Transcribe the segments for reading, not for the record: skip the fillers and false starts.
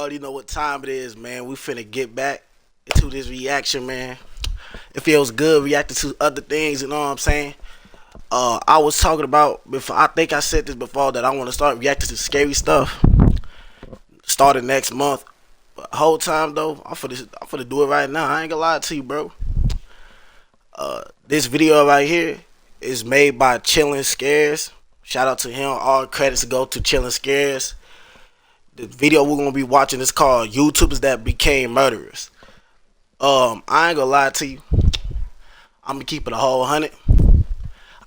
already know what time it is, man. We finna get back into this reaction, man. It feels good reacting to other things, you know what I'm saying? I was talking about before. I think I said this before that I want to start reacting to scary stuff starting next month. But whole time though, I'm finna do it right now. I ain't gonna lie to you, bro. This video right here is made by Chillin' Scares. Shout out to him. All credits go to Chillin' Scares. The video we're gonna be watching is called "YouTubers That Became Murderers." I ain't gonna lie to you. I'm gonna keep it a whole 100.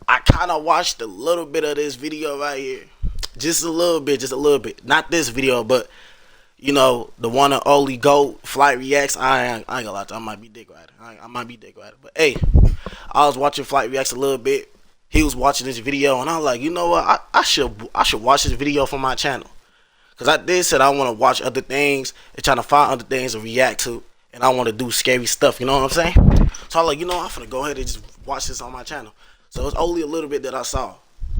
I kind of watched a little bit of this video right here, just a little bit. Not this video, but you know the one and only GOAT Flight Reacts. I ain't gonna lie to you. I might be dick rider. I might be dick rider, but hey, I was watching Flight Reacts a little bit. He was watching this video, and I was like, you know what? I should watch this video for my channel. Cause I did said I want to watch other things and trying to find other things to react to, and I want to do scary stuff. You know what I'm saying? So I'm like, you know, I'm gonna go ahead and just watch this on my channel. So it's only a little bit that I saw,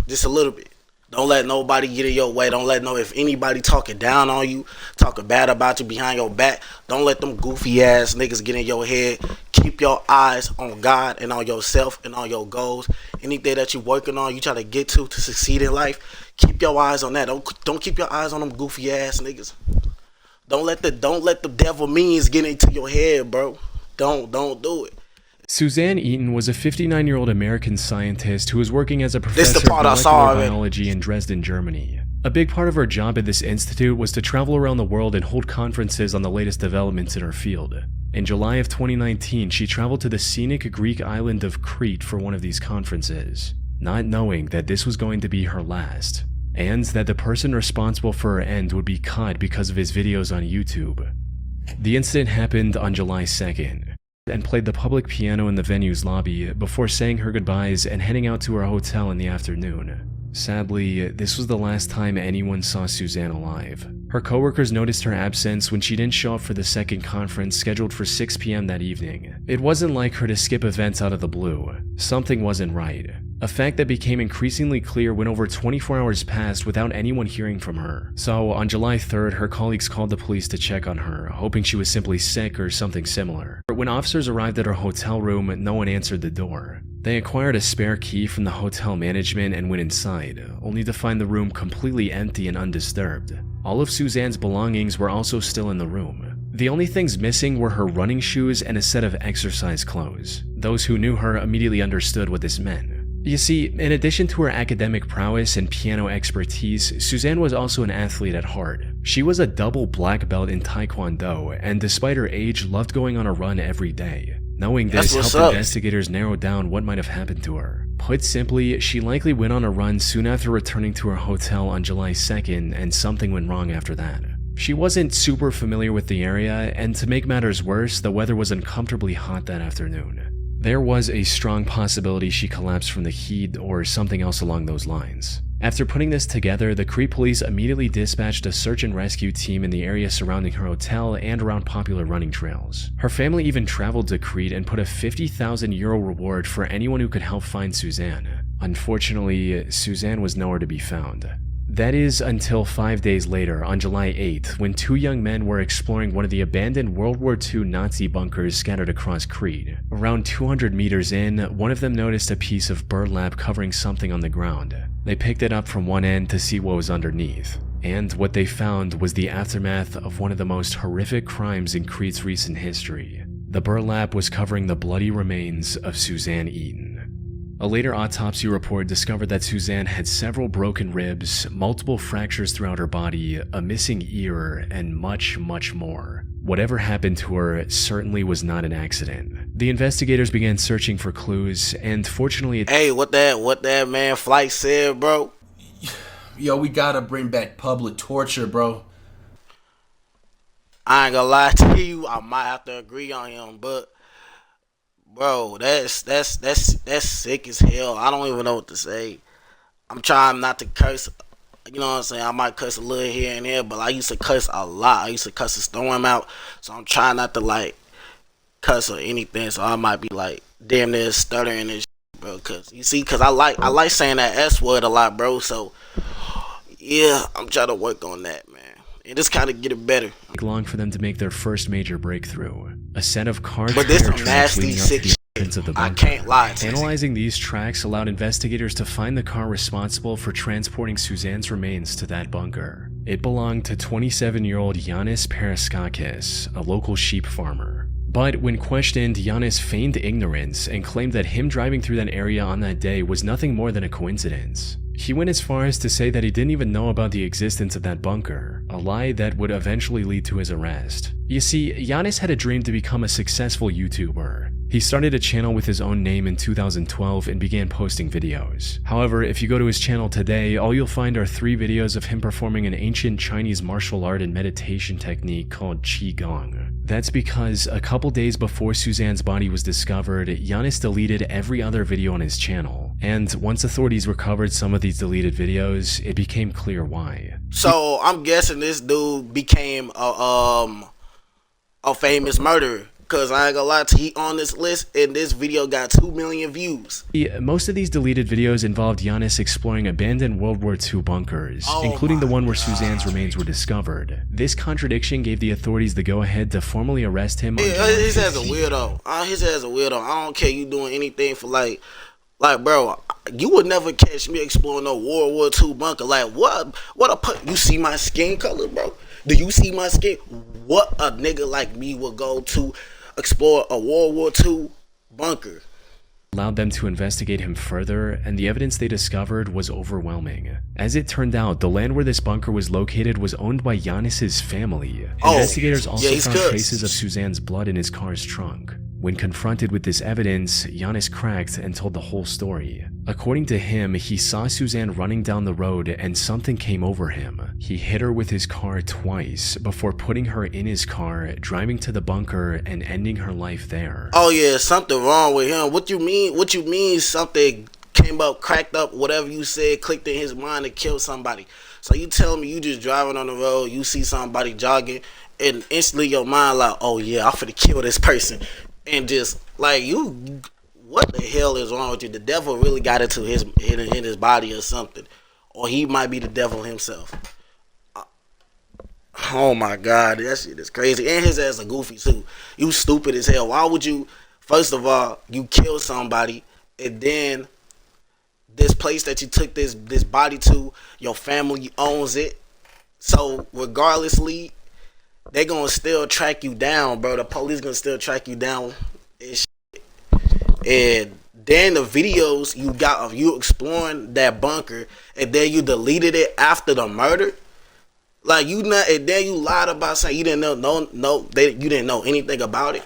just a little bit. Don't let nobody get in your way. Don't let if anybody talking down on you, talking bad about you behind your back. Don't let them goofy ass niggas get in your head. Keep your eyes on God and on yourself and on your goals. Anything that you working on, you try to get to succeed in life. Keep your eyes on that. Don't keep your eyes on them goofy ass niggas. Don't let the devil means get into your head, bro. Don't do it. Suzanne Eaton was a 59-year-old American scientist who was working as a professor of molecular biology in Dresden, Germany. A big part of her job at this institute was to travel around the world and hold conferences on the latest developments in her field. In July of 2019, she traveled to the scenic Greek island of Crete for one of these conferences, not knowing that this was going to be her last, and that the person responsible for her end would be caught because of his videos on YouTube. The incident happened on July 2nd. And played the public piano in the venue's lobby before saying her goodbyes and heading out to her hotel in the afternoon. Sadly, this was the last time anyone saw Suzanne alive. Her coworkers noticed her absence when she didn't show up for the second conference scheduled for 6 p.m. that evening. It wasn't like her to skip events out of the blue. Something wasn't right. A fact that became increasingly clear when over 24 hours passed without anyone hearing from her. So, on July 3rd, her colleagues called the police to check on her, hoping she was simply sick or something similar. But when officers arrived at her hotel room, no one answered the door. They acquired a spare key from the hotel management and went inside, only to find the room completely empty and undisturbed. All of Suzanne's belongings were also still in the room. The only things missing were her running shoes and a set of exercise clothes. Those who knew her immediately understood what this meant. You see, in addition to her academic prowess and piano expertise, Suzanne was also an athlete at heart. She was a double black belt in Taekwondo, and despite her age, loved going on a run every day. Knowing this helped investigators narrow down what might have happened to her. Put simply, she likely went on a run soon after returning to her hotel on July 2nd, and something went wrong after that. She wasn't super familiar with the area, and to make matters worse, the weather was uncomfortably hot that afternoon. There was a strong possibility she collapsed from the heat or something else along those lines. After putting this together, the Crete police immediately dispatched a search and rescue team in the area surrounding her hotel and around popular running trails. Her family even traveled to Crete and put a €50,000 reward for anyone who could help find Suzanne. Unfortunately, Suzanne was nowhere to be found. That is until 5 days later, on July 8th, when two young men were exploring one of the abandoned World War II Nazi bunkers scattered across Crete. Around 200 meters in, one of them noticed a piece of burlap covering something on the ground. They picked it up from one end to see what was underneath, and what they found was the aftermath of one of the most horrific crimes in Crete's recent history. The burlap was covering the bloody remains of Suzanne Eaton. A later autopsy report discovered that Suzanne had several broken ribs, multiple fractures throughout her body, a missing ear, and much more. Whatever happened to her certainly was not an accident. The investigators began searching for clues, and fortunately— Hey, what that man Flight said, bro? Yo, we gotta bring back public torture, bro. I ain't gonna lie to you, I might have to agree on him, but bro, that's sick as hell. I don't even know what to say. I'm trying not to curse. You know what I'm saying? I might cuss a little here and there, but I used to cuss a lot. I used to cuss a storm out. So I'm trying not to like cuss or anything. So I might be like damn near stuttering and shit, bro. Cause I like saying that S word a lot, bro. So yeah, I'm trying to work on that, man. and this kind of get it better. Long for them to make their first major breakthrough. A set of car But this tracks some nasty leading up sick to the entrance of the I bunker. can't lie to you. Analyzing these tracks allowed investigators to find the car responsible for transporting Suzanne's remains to that bunker. It belonged to 27-year-old Yanis Paraskakis, a local sheep farmer. But when questioned, Yanis feigned ignorance and claimed that him driving through that area on that day was nothing more than a coincidence. He went as far as to say that he didn't even know about the existence of that bunker, a lie that would eventually lead to his arrest. You see, Yanis had a dream to become a successful YouTuber. He started a channel with his own name in 2012 and began posting videos. However, if you go to his channel today, all you'll find are 3 videos of him performing an ancient Chinese martial art and meditation technique called Qigong. That's because a couple days before Suzanne's body was discovered, Yanis deleted every other video on his channel. And once authorities recovered some of these deleted videos, it became clear why. So I'm guessing this dude became a famous murderer. Cause I ain't gonna lie to you, he on this list and this video got 2 million views. Most of these deleted videos involved Yanis exploring abandoned World War II bunkers, including the one where Suzanne's remains were discovered. This contradiction gave the authorities the go-ahead to formally arrest him. His ass a weirdo. His ass a weirdo. I don't care you doing anything for like bro, you would never catch me exploring no World War II bunker. Like what you see my skin color, bro? Do you see my skin? What a nigga like me would go to explore a World War II bunker? Allowed them to investigate him further, and the evidence they discovered was overwhelming. As it turned out, the land where this bunker was located was owned by Yanis's family. Investigators also found traces of Suzanne's blood in his car's trunk. When confronted with this evidence, Yanis cracked and told the whole story. According to him, he saw Suzanne running down the road and something came over him. He hit her with his car twice before putting her in his car, driving to the bunker and ending her life there. Oh yeah, something wrong with him. What you mean something came up, cracked up, whatever you said, clicked in his mind to kill somebody? So you tell me you just driving on the road, you see somebody jogging, and instantly your mind like, oh yeah, I'm finna kill this person. And just like you, what the hell is wrong with you? The devil really got into in his body or something, or he might be the devil himself. Oh my god, that shit is crazy. And his ass a goofy too. You stupid as hell. Why would you? First of all, you kill somebody, and then this place that you took this body to, your family owns it. So regardlessly, they gonna still track you down, bro. The police gonna still track you down and shit. And then the videos you got of you exploring that bunker, and then you deleted it after the murder. Like you not, and then you lied about saying you didn't you didn't know anything about it.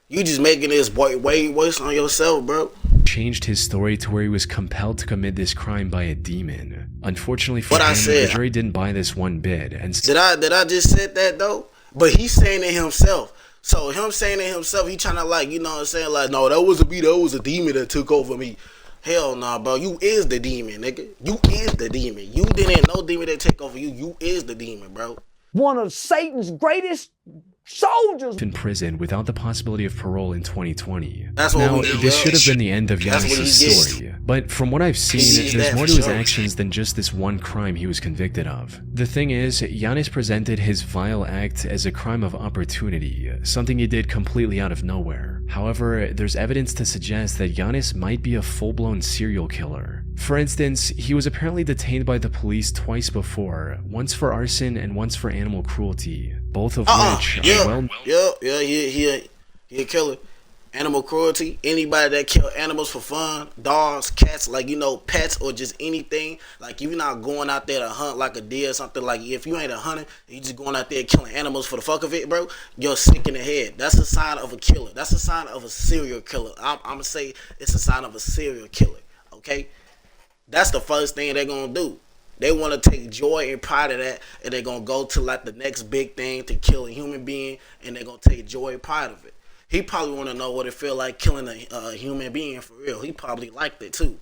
You just making this way worse on yourself, bro. Changed his story to where he was compelled to commit this crime by a demon. Unfortunately for him, the jury didn't buy this one bit. And did I just said that though? But he's saying it himself. So him saying it himself, he trying to like, you know what I'm saying? Like, no, that was a demon that took over me. Hell nah, bro. You is the demon, nigga. You is the demon. You didn't know demon that take over you. You is the demon, bro. One of Satan's greatest soldiers in prison without the possibility of parole in 2020. That's what this should have been the end of Yanis' story. But from what I've seen, there's more to his actions than just this one crime he was convicted of. The thing is, Yanis presented his vile act as a crime of opportunity, something he did completely out of nowhere. However, there's evidence to suggest that Yanis might be a full-blown serial killer. For instance, he was apparently detained by the police twice before, once for arson and once for animal cruelty, both of which are well... he a killer. Animal cruelty, anybody that kill animals for fun, dogs, cats, like, you know, pets or just anything. Like, you're not going out there to hunt like a deer or something. Like, if you ain't a hunter, you just going out there killing animals for the fuck of it, bro, you're sick in the head. That's a sign of a killer. That's a sign of a serial killer. I'm going to say it's a sign of a serial killer, okay? That's the first thing they're going to do. They want to take joy and pride of that, and they're going to go to, like, the next big thing to kill a human being, and they're going to take joy and pride of it. He probably want to know what it feel like killing a human being for real. He probably liked it too.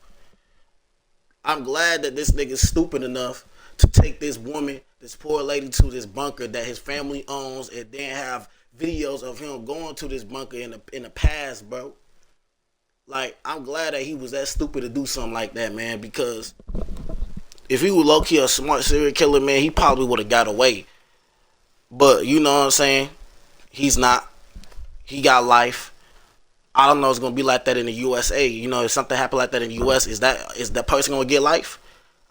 I'm glad that this nigga's stupid enough to take this woman, this poor lady, to this bunker that his family owns, and then have videos of him going to this bunker in the past, bro. Like, I'm glad that he was that stupid to do something like that, man, because if he was low-key a smart serial killer, man, he probably would have got away. But, you know what I'm saying? He's not. He got life. I don't know if it's going to be like that in the USA. You know, if something happened like that in the US, is that person going to get life?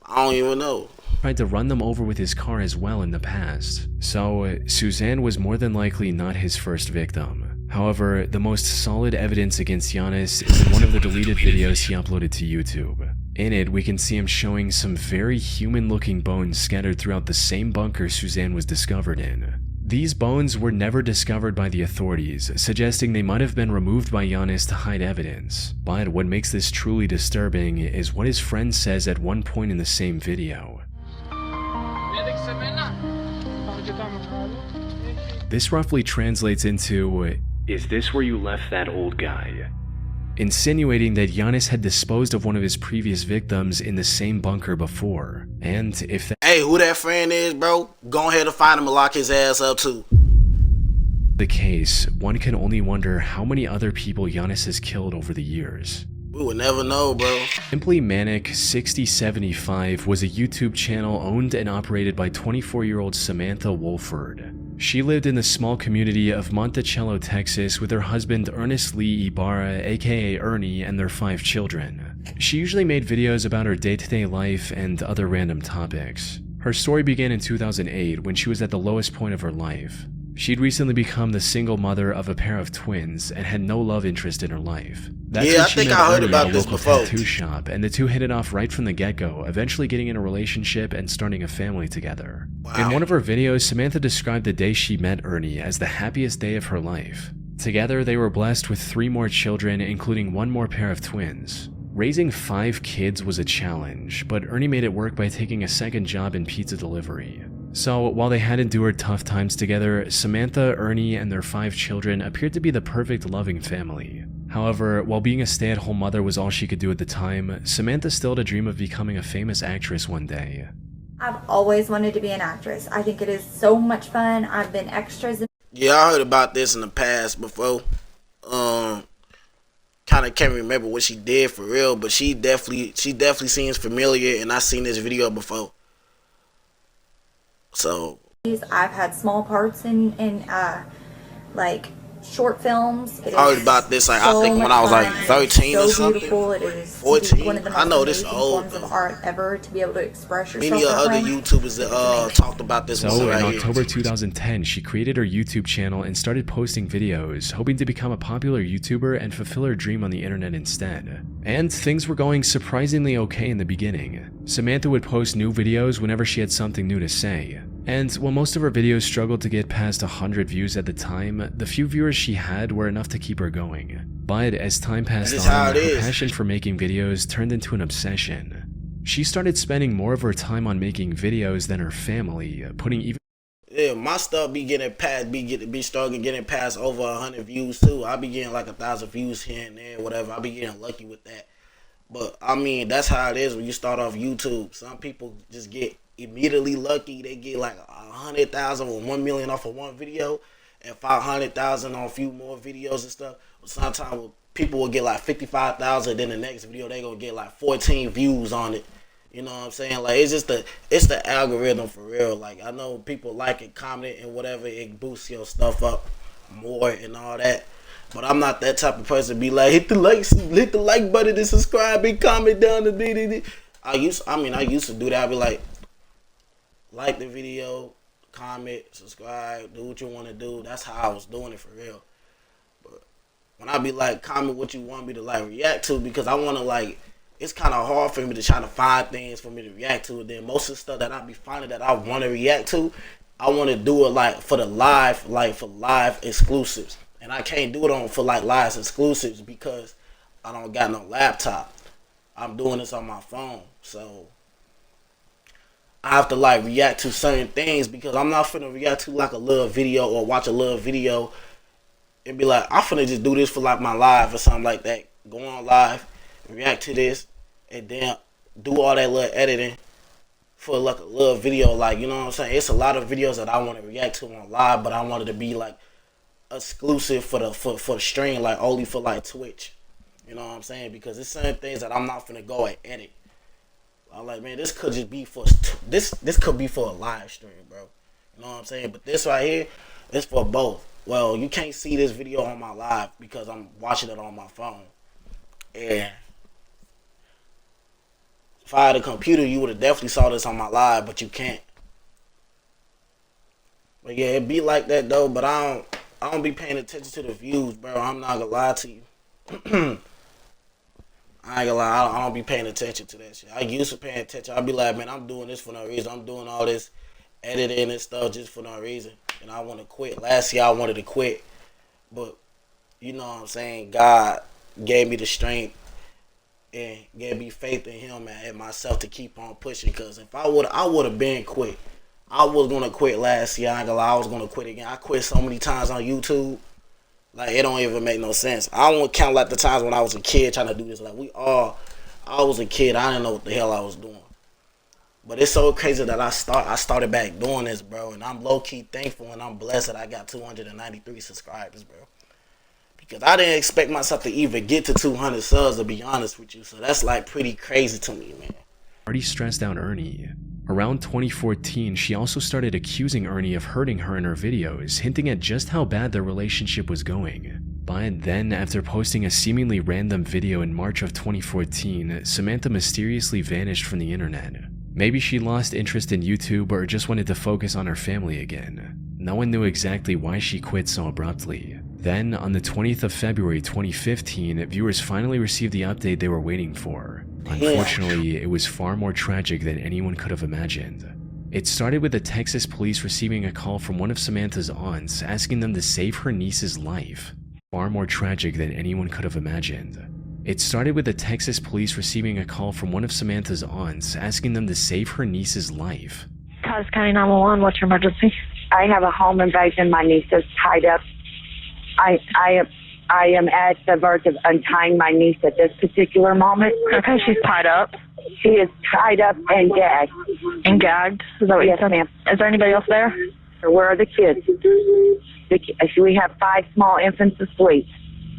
I don't even know. Tried to run them over with his car as well in the past. So, Suzanne was more than likely not his first victim. However, the most solid evidence against Giannis is in one of the deleted videos he uploaded to YouTube. In it, we can see him showing some very human-looking bones scattered throughout the same bunker Suzanne was discovered in. These bones were never discovered by the authorities, suggesting they might have been removed by Giannis to hide evidence. But what makes this truly disturbing is what his friend says at one point in the same video. This roughly translates into, "Is this where you left that old guy?" Insinuating that Giannis had disposed of one of his previous victims in the same bunker before. And if that Hey, who that friend is, bro? Go ahead and find him and lock his ass up too. the case, one can only wonder how many other people Giannis has killed over the years. We would never know, bro. Simply Manic 6075 was a YouTube channel owned and operated by 24-year-old Samantha Wolford. She lived in the small community of Monticello, Texas with her husband Ernest Lee Ibarra, aka Ernie, and their 5 children. She usually made videos about her day-to-day life and other random topics. Her story began in 2008 when she was at the lowest point of her life. She'd recently become the single mother of a pair of twins and had no love interest in her life. That's Yeah, when I she think met I heard Ernie about at a this local before. tattoo shop, and the two hit it off right from the get-go, eventually getting in a relationship and starting a family together. Wow. In one of her videos, Samantha described the day she met Ernie as the happiest day of her life. Together, they were blessed with 3 more children, including 1 more pair of twins. Raising 5 kids was a challenge, but Ernie made it work by taking a second job in pizza delivery. So, while they had endured tough times together, Samantha, Ernie, and their 5 children appeared to be the perfect loving family. However, while being a stay-at-home mother was all she could do at the time, Samantha still had a dream of becoming a famous actress one day. I've always wanted to be an actress. I think it is so much fun. I've been extras in Yeah, I heard about this in the past before. Kind of can't remember what she did for real, but she definitely seems familiar, and I seen this video before. So movies. I've had small parts in like short films. It I heard is about this, like, I so think when much I was like fun. 13 or so something. Beautiful. It is 14. one of the most I know this amazing old, forms of though. art ever to be able to express yourself. many that other way. YouTubers that talked about this. So, one in right October here. 2010, she created her YouTube channel and started posting videos, hoping to become a popular YouTuber and fulfill her dream on the internet instead. And things were going surprisingly okay in the beginning. Samantha would post new videos whenever she had something new to say. And while most of her videos struggled to get past 100 views at the time, the few viewers she had were enough to keep her going. But as time passed This is how on, it her is. passion for making videos turned into an obsession. She started spending more of her time on making videos than her family, putting even Yeah, my stuff be getting past, be starting getting past over 100 views too. I be getting like 1,000 views here and there, whatever. I be getting lucky with that. But I mean, that's how it is when you start off YouTube. Some people just get immediately lucky. They get like 100,000 or 1 million off of one video, and 500,000 on a few more videos and stuff. But sometimes people will get like 55,000. Then the next video they gonna get like 14 views on it. You know what I'm saying? Like, it's the algorithm for real. Like, I know people like it, comment and whatever. It boosts your stuff up more and all that. But I'm not that type of person to be like, hit the like button and subscribe and comment down the video. I used to do that. I'd be like the video, comment, subscribe, do what you want to do. That's how I was doing it for real. But when I be like, comment what you want me to like react to, because I want to like, it's kind of hard for me to try to find things for me to react to. And then most of the stuff that I be finding that I want to react to, I want to do it like for the live, like for live exclusives. And I can't do it for like live exclusives because I don't got no laptop. I'm doing this on my phone. So I have to like react to certain things because I'm not finna react to like a little video or watch a little video and be like, I'm finna just do this for like my live or something like that. Go on live, react to this, and then do all that little editing for like a little video. Like, you know what I'm saying? It's a lot of videos that I want to react to on live, but I want it to be like exclusive for the stream, like only for like Twitch. You know what I'm saying? Because there's certain things that I'm not finna go and edit. I'm like, man, this could just be for this could be for a live stream, bro. You know what I'm saying? But this right here is for both. Well, you can't see this video on my live because I'm watching it on my phone. And if I had a computer, you would have definitely saw this on my live, but you can't. But yeah, it be like that though. But I don't be paying attention to the views, bro. I'm not gonna lie to you. I ain't gonna lie, I don't be paying attention to that shit. I used to pay attention. I'd be like, man, I'm doing this for no reason. I'm doing all this editing and stuff just for no reason. And I want to quit. Last year I wanted to quit. But, you know what I'm saying, God gave me the strength and gave me faith in him and myself to keep on pushing. Because if I would have been quit. I was going to quit last year. I ain't gonna lie, I was going to quit again. I quit so many times on YouTube. Like, it don't even make no sense. I don't count like the times when I was a kid trying to do this. Like, I was a kid. I didn't know what the hell I was doing. But it's so crazy that I started back doing this, bro. And I'm low-key thankful and I'm blessed that I got 293 subscribers, bro. Because I didn't expect myself to even get to 200 subs, to be honest with you. So that's, like, pretty crazy to me, man. Already stressed out Ernie. Around 2014, she also started accusing Ernie of hurting her in her videos, hinting at just how bad their relationship was going. But then, after posting a seemingly random video in March of 2014, Samantha mysteriously vanished from the internet. Maybe she lost interest in YouTube or just wanted to focus on her family again. No one knew exactly why she quit so abruptly. Then, on the 20th of February 2015, viewers finally received the update they were waiting for. Unfortunately, it was far more tragic than anyone could have imagined. It started with the Texas police receiving a call from one of Samantha's aunts asking them to save her niece's life. Far more tragic than anyone could have imagined. It started with the Texas police receiving a call from one of Samantha's aunts asking them to save her niece's life. Taos County 911, what's your emergency? I have a home invasion. My niece is tied up. I am at the verge of untying my niece at this particular moment. Okay, she's tied up. She is tied up and gagged. And gagged? Is that what you said? Ma'am. Is there anybody else there? Where are the kids? We have 5 small infants asleep.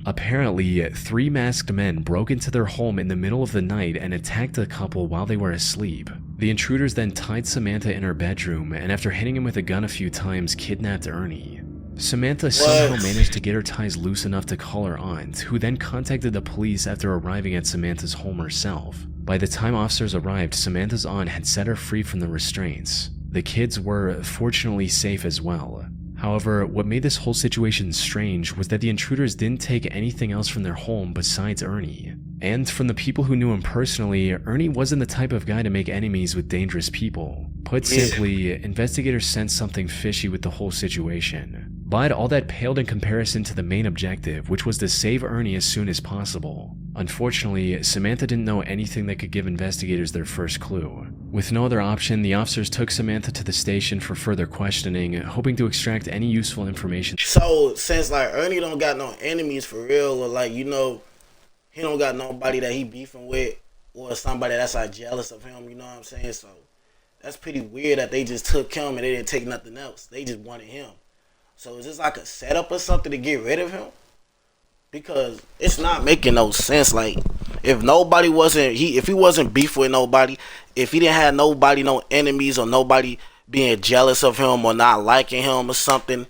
Apparently, 3 masked men broke into their home in the middle of the night and attacked the couple while they were asleep. The intruders then tied Samantha in her bedroom and after hitting him with a gun a few times, kidnapped Ernie. Samantha somehow managed to get her ties loose enough to call her aunt, who then contacted the police after arriving at Samantha's home herself. By the time officers arrived, Samantha's aunt had set her free from the restraints. The kids were fortunately safe as well. However, what made this whole situation strange was that the intruders didn't take anything else from their home besides Ernie. And from the people who knew him personally, Ernie wasn't the type of guy to make enemies with dangerous people. Put simply, investigators sensed something fishy with the whole situation. But all that paled in comparison to the main objective, which was to save Ernie as soon as possible. Unfortunately, Samantha didn't know anything that could give investigators their first clue. With no other option, the officers took Samantha to the station for further questioning, hoping to extract any useful information. So, since like Ernie don't got no enemies for real, or like, you know, he don't got nobody that he beefing with, or somebody that's like jealous of him, you know what I'm saying? So, that's pretty weird that they just took him and they didn't take nothing else. They just wanted him. So, is this like a setup or something to get rid of him? Because it's not making no sense. Like, if nobody wasn't, if he wasn't beef with nobody, if he didn't have nobody, no enemies, or nobody being jealous of him or not liking him or something,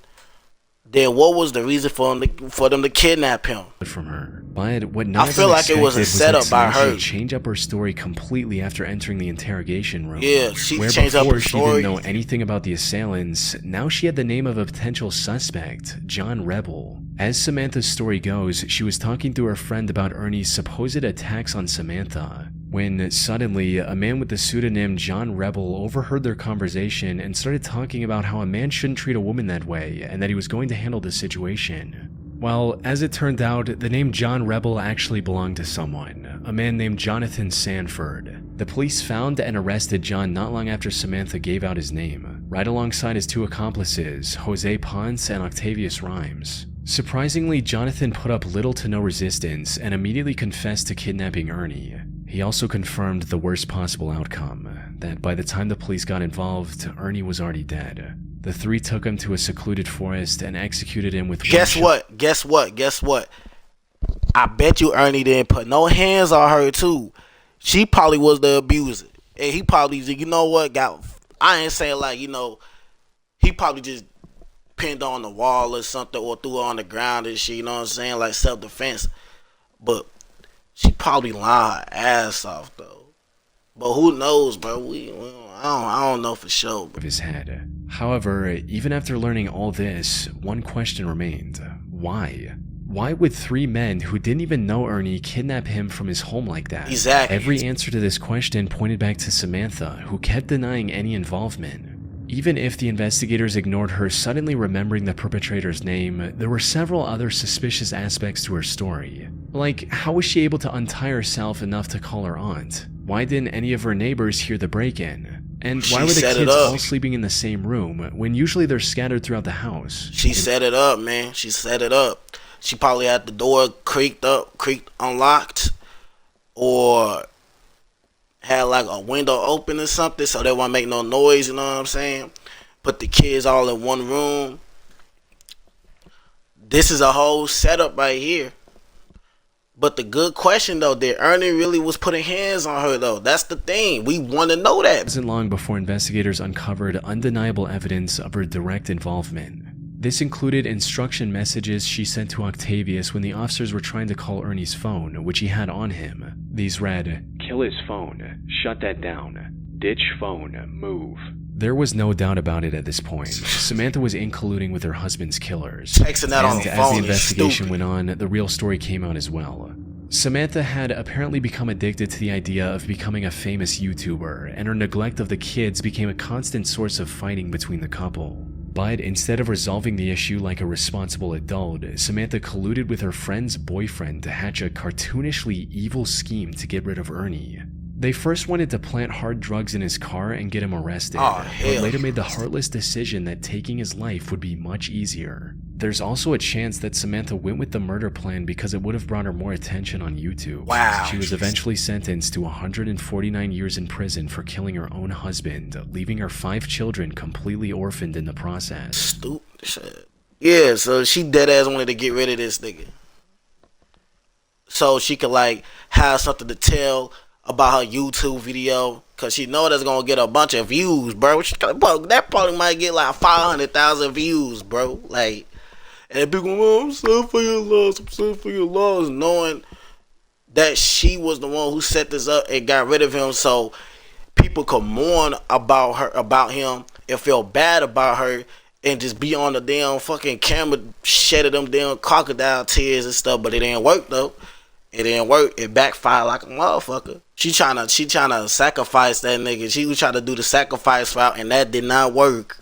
then what was the reason for them to kidnap him? From her. But what none I feel like it was a setup by her. Change up her story completely after entering the interrogation room. Yeah, she changed up her story. She didn't know anything about the assailants. Now she had the name of a potential suspect, John Rebel. As Samantha's story goes, she was talking to her friend about Ernie's supposed attacks on Samantha, when suddenly a man with the pseudonym John Rebel overheard their conversation and started talking about how a man shouldn't treat a woman that way and that he was going to handle the situation. Well, as it turned out, the name John Rebel actually belonged to someone, a man named Jonathan Sanford. The police found and arrested John not long after Samantha gave out his name, right alongside his 2 accomplices, Jose Ponce and Octavius Rhymes. Surprisingly, Jonathan put up little to no resistance and immediately confessed to kidnapping Ernie. He also confirmed the worst possible outcome, that by the time the police got involved, Ernie was already dead. The 3 took him to a secluded forest and executed him with Guess what? I bet you Ernie didn't put no hands on her too. She probably was the abuser. And he probably, you know what, I ain't saying like, you know, he probably just pinned on the wall or something or threw her on the ground and shit, you know what I'm saying, like self-defense. But she probably lying her ass off though. But who knows, bro? I don't know for sure. Of his head. However, even after learning all this, one question remained. Why? Why would 3 men who didn't even know Ernie kidnap him from his home like that? Exactly. Every answer to this question pointed back to Samantha, who kept denying any involvement. Even if the investigators ignored her suddenly remembering the perpetrator's name, there were several other suspicious aspects to her story. Like, how was she able to untie herself enough to call her aunt? Why didn't any of her neighbors hear the break-in? And why were the kids all sleeping in the same room when usually they're scattered throughout the house? She set it up, man. She set it up. She probably had the door creaked unlocked, or had like a window open or something so they won't make no noise, you know what I'm saying? Put the kids all in one room. This is a whole setup right here. But the good question though, did Ernie really was putting hands on her though? That's the thing. We want to know that. It wasn't long before investigators uncovered undeniable evidence of her direct involvement. This included instruction messages she sent to Octavius when the officers were trying to call Ernie's phone, which he had on him. These read, "Kill his phone, shut that down, ditch phone, move." There was no doubt about it at this point. Samantha was in colluding with her husband's killers. Texting that on the phone as the investigation went on, the real story came out as well. Samantha had apparently become addicted to the idea of becoming a famous YouTuber, and her neglect of the kids became a constant source of fighting between the couple. But instead of resolving the issue like a responsible adult, Samantha colluded with her friend's boyfriend to hatch a cartoonishly evil scheme to get rid of Ernie. They first wanted to plant hard drugs in his car and get him arrested, but later made the heartless decision that taking his life would be much easier. There's also a chance that Samantha went with the murder plan because it would have brought her more attention on YouTube. Wow. She was eventually sentenced to 149 years in prison for killing her own husband, leaving her 5 children completely orphaned in the process. Stupid shit. Yeah, so she dead ass wanted to get rid of this nigga, so she could like have something to tell about her YouTube video, cause she know that's gonna get a bunch of views, bro. That probably might get like 500,000 views, bro. Like, and people go, "Oh, I'm sorry for your loss. I'm sorry for your loss," knowing that she was the one who set this up and got rid of him, so people could mourn about him, and feel bad about her, and just be on the damn fucking camera shedding them damn crocodile tears and stuff. But it didn't work though. It didn't work. It backfired like a motherfucker. She tryna sacrifice that nigga. She was trying to do the sacrifice route, and that did not work.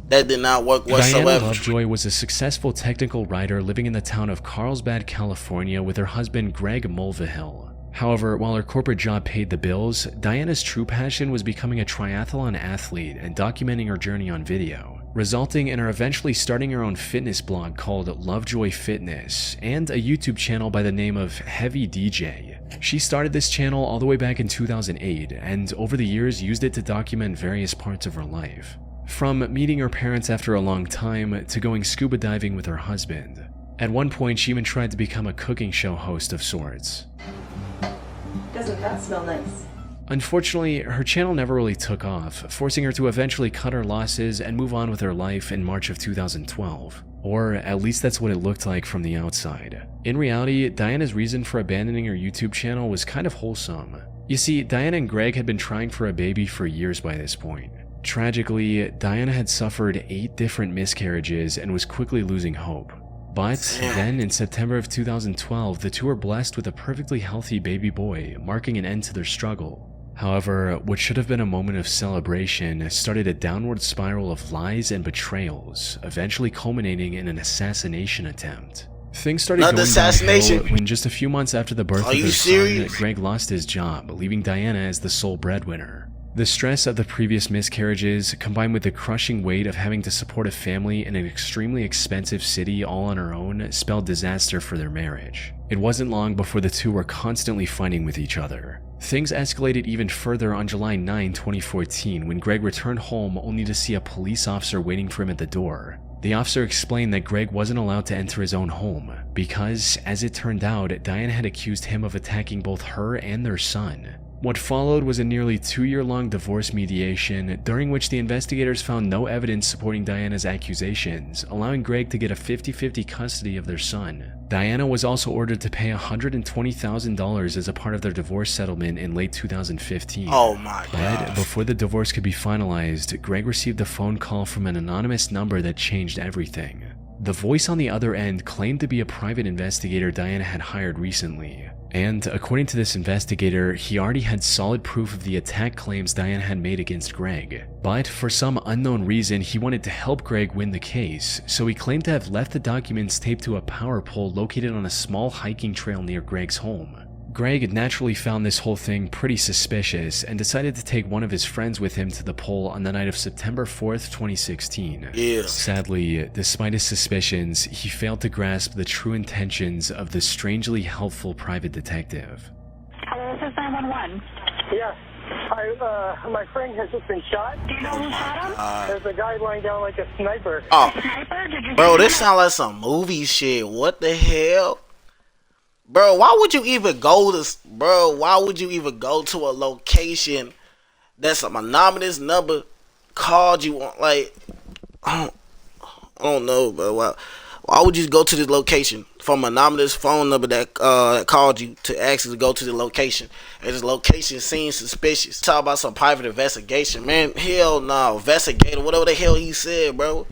That did not work whatsoever. Diana Lovejoy was a successful technical writer living in the town of Carlsbad, California with her husband Greg Mulvihill. However, while her corporate job paid the bills, Diana's true passion was becoming a triathlon athlete and documenting her journey on video, resulting in her eventually starting her own fitness blog called Lovejoy Fitness and a YouTube channel by the name of Heavy DJ. She started this channel all the way back in 2008 and over the years used it to document various parts of her life. From meeting her parents after a long time to going scuba diving with her husband. At one point, she even tried to become a cooking show host of sorts. Doesn't that smell nice? Unfortunately, her channel never really took off, forcing her to eventually cut her losses and move on with her life in March of 2012. Or at least that's what it looked like from the outside. In reality, Diana's reason for abandoning her YouTube channel was kind of wholesome. You see, Diana and Greg had been trying for a baby for years by this point. Tragically, Diana had suffered 8 different miscarriages and was quickly losing hope. But then in September of 2012, the two were blessed with a perfectly healthy baby boy, marking an end to their struggle. However, what should have been a moment of celebration started a downward spiral of lies and betrayals, eventually culminating in an assassination attempt. Things started going downhill when just a few months after the birth of their son, Greg lost his job, leaving Diana as the sole breadwinner. The stress of the previous miscarriages, combined with the crushing weight of having to support a family in an extremely expensive city all on her own, spelled disaster for their marriage. It wasn't long before the two were constantly fighting with each other. Things escalated even further on July 9, 2014, when Greg returned home only to see a police officer waiting for him at the door. The officer explained that Greg wasn't allowed to enter his own home because, as it turned out, Diana had accused him of attacking both her and their son. What followed was a nearly 2-year-long divorce mediation, during which the investigators found no evidence supporting Diana's accusations, allowing Greg to get a 50-50 custody of their son. Diana was also ordered to pay $120,000 as a part of their divorce settlement in late 2015. Oh my god. But before the divorce could be finalized, Greg received a phone call from an anonymous number that changed everything. The voice on the other end claimed to be a private investigator Diana had hired recently. And according to this investigator, he already had solid proof of the attack claims Diana had made against Greg. But for some unknown reason, he wanted to help Greg win the case, so he claimed to have left the documents taped to a power pole located on a small hiking trail near Greg's home. Greg naturally found this whole thing pretty suspicious and decided to take one of his friends with him to the pole on the night of September 4th, 2016. Yeah. Sadly, despite his suspicions, he failed to grasp the true intentions of the strangely helpful private detective. Hello, this is 911. Yeah. My friend has just been shot. Do you know who shot him? There's a guy lying down like a sniper. Oh, Sniper? Did you bro, this sounds like some movie shit. What the hell? Bro, why would you even go to a location that's an anonymous number called you on? Like, I don't know, bro. Why would you go to this location from an anonymous phone number that called you to actually go to the location? And this location seems suspicious. Talk about some private investigation, man. Hell no, investigator, whatever the hell he said, bro.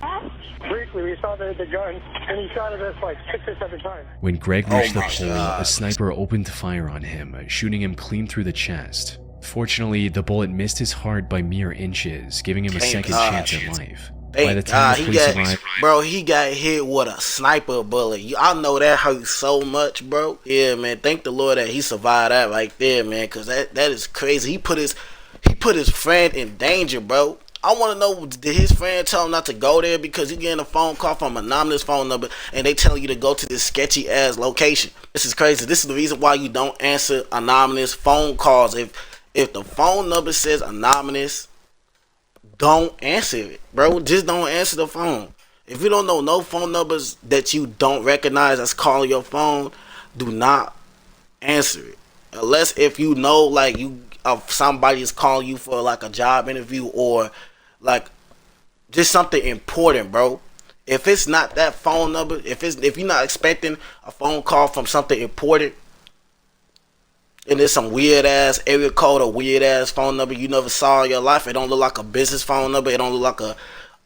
Briefly, we saw the gun, and he shot at us like 6 or 7 times. When Greg reached the pole, a sniper opened fire on him, shooting him clean through the chest. Fortunately, the bullet missed his heart by mere inches, giving him a second chance at life. By the time the police arrived, he got hit with a sniper bullet. I know that hurt so much, bro. Yeah, man. Thank the Lord that he survived that right there, man. Cause that is crazy. He put his friend in danger, bro. I want to know, did his friend tell him not to go there because he getting a phone call from an anonymous phone number and they telling you to go to this sketchy ass location? This is crazy. This is the reason why you don't answer anonymous phone calls. If the phone number says anonymous, don't answer it, bro. Just don't answer the phone. If you don't know no phone numbers that you don't recognize that's calling your phone, do not answer it. Unless if you know like somebody is calling you for like a job interview or like just something important, bro. If it's not that phone number, if you're not expecting a phone call from something important, and it's some weird ass area code or weird ass phone number you never saw in your life, it don't look like a business phone number, it don't look like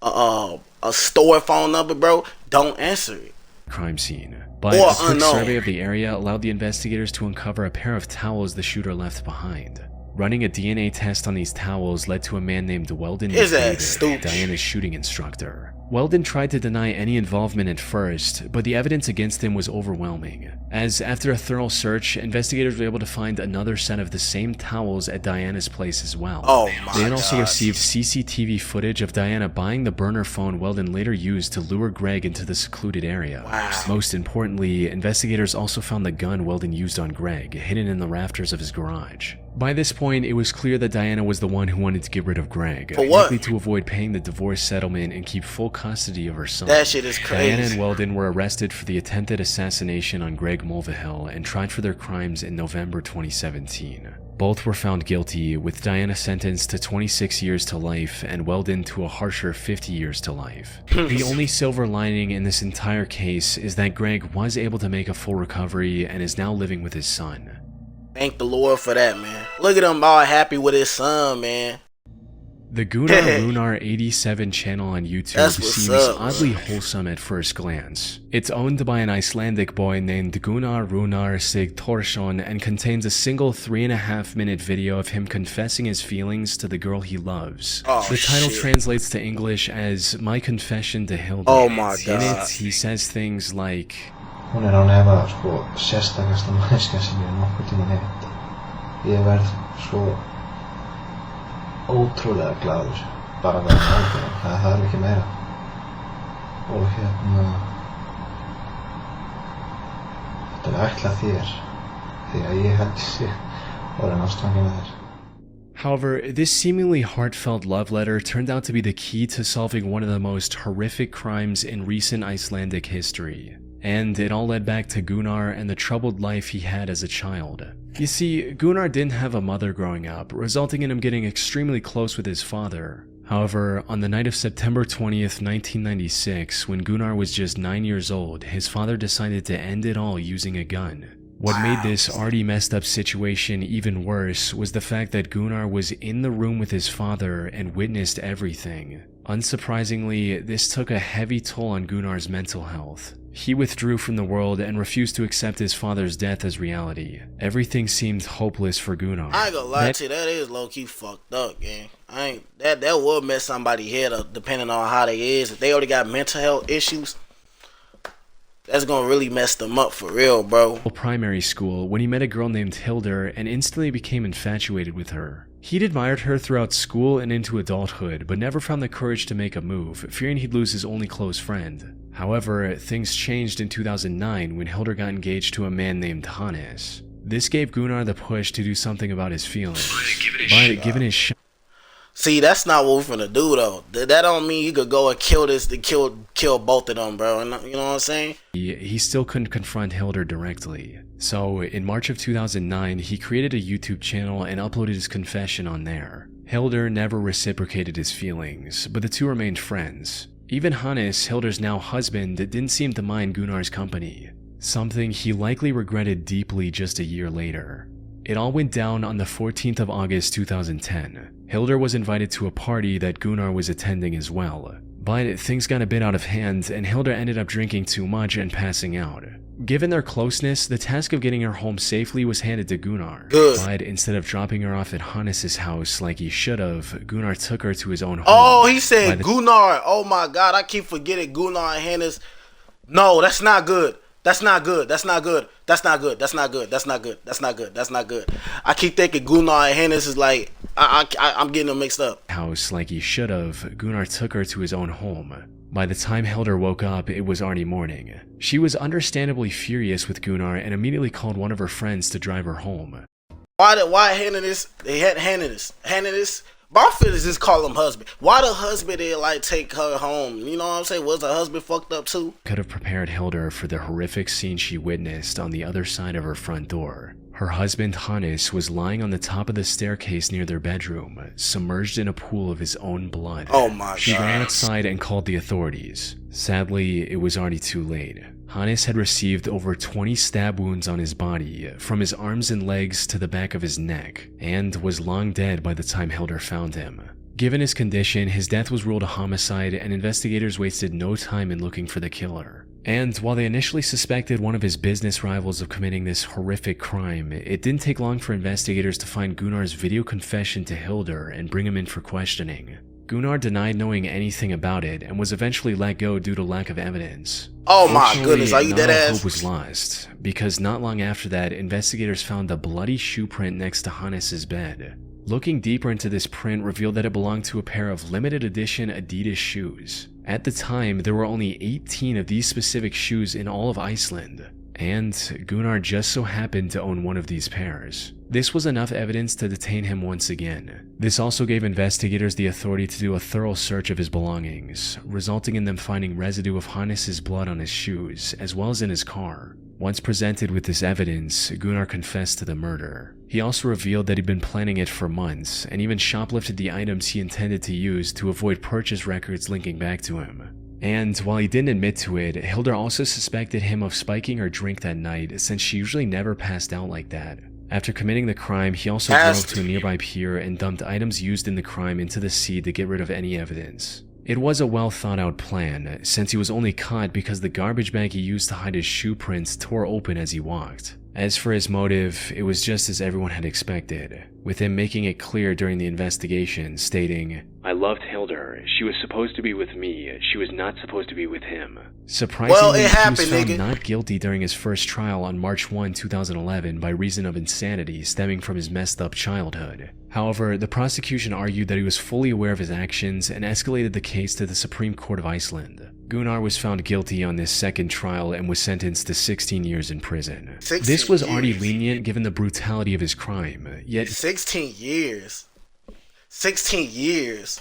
a store phone number, bro, don't answer it. Crime scene. But a quick survey of the area allowed the investigators to uncover a pair of towels the shooter left behind. Running a DNA test on these towels led to a man named Weldon, Diana's shooting instructor. Weldon tried to deny any involvement at first, but the evidence against him was overwhelming, as after a thorough search, investigators were able to find another set of the same towels at Diana's place as well. They had also received CCTV footage of Diana buying the burner phone Weldon later used to lure Greg into the secluded area. Most importantly, investigators also found the gun Weldon used on Greg, hidden in the rafters of his garage. By this point, it was clear that Diana was the one who wanted to get rid of Greg, likely to avoid paying the divorce settlement and keep full custody of her son. That shit is crazy. Diana and Weldon were arrested for the attempted assassination on Greg Mulvihill and tried for their crimes in November 2017. Both were found guilty, with Diana sentenced to 26 years to life and Weldon to a harsher 50 years to life. The only silver lining in this entire case is that Greg was able to make a full recovery and is now living with his son. Thank the Lord for that, man. Look at him all happy with his son, man. The Gunnar Runar 87 channel on YouTube seems oddly wholesome at first glance. It's owned by an Icelandic boy named Gunnar Runar Sigthorsson and contains a single 3.5-minute video of him confessing his feelings to the girl he loves. The title translates to English as My Confession to Hilda. Oh my God. In it, he says things like, Hún án efa sérstakasta manneskja sem ég nokkuð tímann hitt. Ég verð svo ótrúlega glaður bara við að nálga hana. Það ekki meira. Og þetta ætlað þér því að ég held sig orðinn ástfanginn af þér. However, this seemingly heartfelt love letter turned out to be the key to solving one of the most horrific crimes in recent Icelandic history. And it all led back to Gunnar and the troubled life he had as a child. You see, Gunnar didn't have a mother growing up, resulting in him getting extremely close with his father. However, on the night of September 20th, 1996, when Gunnar was just 9 years old, his father decided to end it all using a gun. What made this already messed up situation even worse was the fact that Gunnar was in the room with his father and witnessed everything. Unsurprisingly, this took a heavy toll on Gunnar's mental health. He withdrew from the world and refused to accept his father's death as reality. Everything seemed hopeless for Gunnar. I ain't gonna lie to you, that is low-key fucked up, gang. That will mess somebody's head up depending on how they is. If they already got mental health issues, that's gonna really mess them up for real, bro. Primary school when he met a girl named Hildur and instantly became infatuated with her. He'd admired her throughout school and into adulthood, but never found the courage to make a move, fearing he'd lose his only close friend. However, things changed in 2009 when Hildur got engaged to a man named Hannes. This gave Gunnar the push to do something about his feelings. But given his shot, see, that's not what we're finna do though. That don't mean you could go and kill both of them, bro. You know what I'm saying? He still couldn't confront Hildur directly. So, in March of 2009, he created a YouTube channel and uploaded his confession on there. Hildur never reciprocated his feelings, but the two remained friends. Even Hannes, Hildur's now husband, didn't seem to mind Gunnar's company, something he likely regretted deeply just a year later. It all went down on the 14th of August 2010. Hildur was invited to a party that Gunnar was attending as well. But things got a bit out of hand and Hildur ended up drinking too much and passing out. Given their closeness, the task of getting her home safely was handed to Gunnar. Good. But instead of dropping her off at Hannes' house like he should have, Gunnar took her to his own home. Oh, he said Gunnar. Oh my God, I keep forgetting Gunnar and Hannes. No, that's not good. That's not good. That's not good. That's not good. That's not good. That's not good. That's not good. That's not good. I keep thinking Gunnar and Hannes is like, I'm getting them mixed up. House like he should have, Gunnar took her to his own home. By the time Hildur woke up, it was already morning. She was understandably furious with Gunnar and immediately called one of her friends to drive her home. Why Hannes? They had Hannes. Barfitters just call him husband. Why the husband did like take her home? You know what I'm saying? Was the husband fucked up too? Could have prepared Hildur for the horrific scene she witnessed on the other side of her front door. Her husband Hannes was lying on the top of the staircase near their bedroom, submerged in a pool of his own blood. Oh my God. She ran outside and called the authorities. Sadly, it was already too late. Hannes had received over 20 stab wounds on his body, from his arms and legs to the back of his neck, and was long dead by the time Hildur found him. Given his condition, his death was ruled a homicide and investigators wasted no time in looking for the killer. And while they initially suspected one of his business rivals of committing this horrific crime, it didn't take long for investigators to find Gunnar's video confession to Hildur and bring him in for questioning. Gunnar denied knowing anything about it and was eventually let go due to lack of evidence. Oh my goodness, are you dead ass? Hope was lost, because not long after that, investigators found a bloody shoe print next to Hannes' bed. Looking deeper into this print revealed that it belonged to a pair of limited edition Adidas shoes. At the time, there were only 18 of these specific shoes in all of Iceland, and Gunnar just so happened to own one of these pairs. This was enough evidence to detain him once again. This also gave investigators the authority to do a thorough search of his belongings, resulting in them finding residue of Hannes' blood on his shoes, as well as in his car. Once presented with this evidence, Gunnar confessed to the murder. He also revealed that he'd been planning it for months, and even shoplifted the items he intended to use to avoid purchase records linking back to him. And while he didn't admit to it, Hildur also suspected him of spiking her drink that night, since she usually never passed out like that. After committing the crime, he also drove to a nearby pier and dumped items used in the crime into the sea to get rid of any evidence. It was a well thought out plan, since he was only caught because the garbage bag he used to hide his shoe prints tore open as he walked. As for his motive, it was just as everyone had expected, with him making it clear during the investigation, stating, "I loved Hildur. She was supposed to be with me. She was not supposed to be with him." Surprisingly, he was found not guilty during his first trial on March 1, 2011 by reason of insanity stemming from his messed up childhood. However, the prosecution argued that he was fully aware of his actions and escalated the case to the Supreme Court of Iceland. Gunnar was found guilty on this second trial and was sentenced to 16 years in prison. This was already lenient given the brutality of his crime, yet 16 years. 16 years.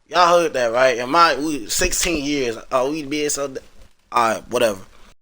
Y'all heard that, right? 16 years. Oh, we being so... Alright, whatever.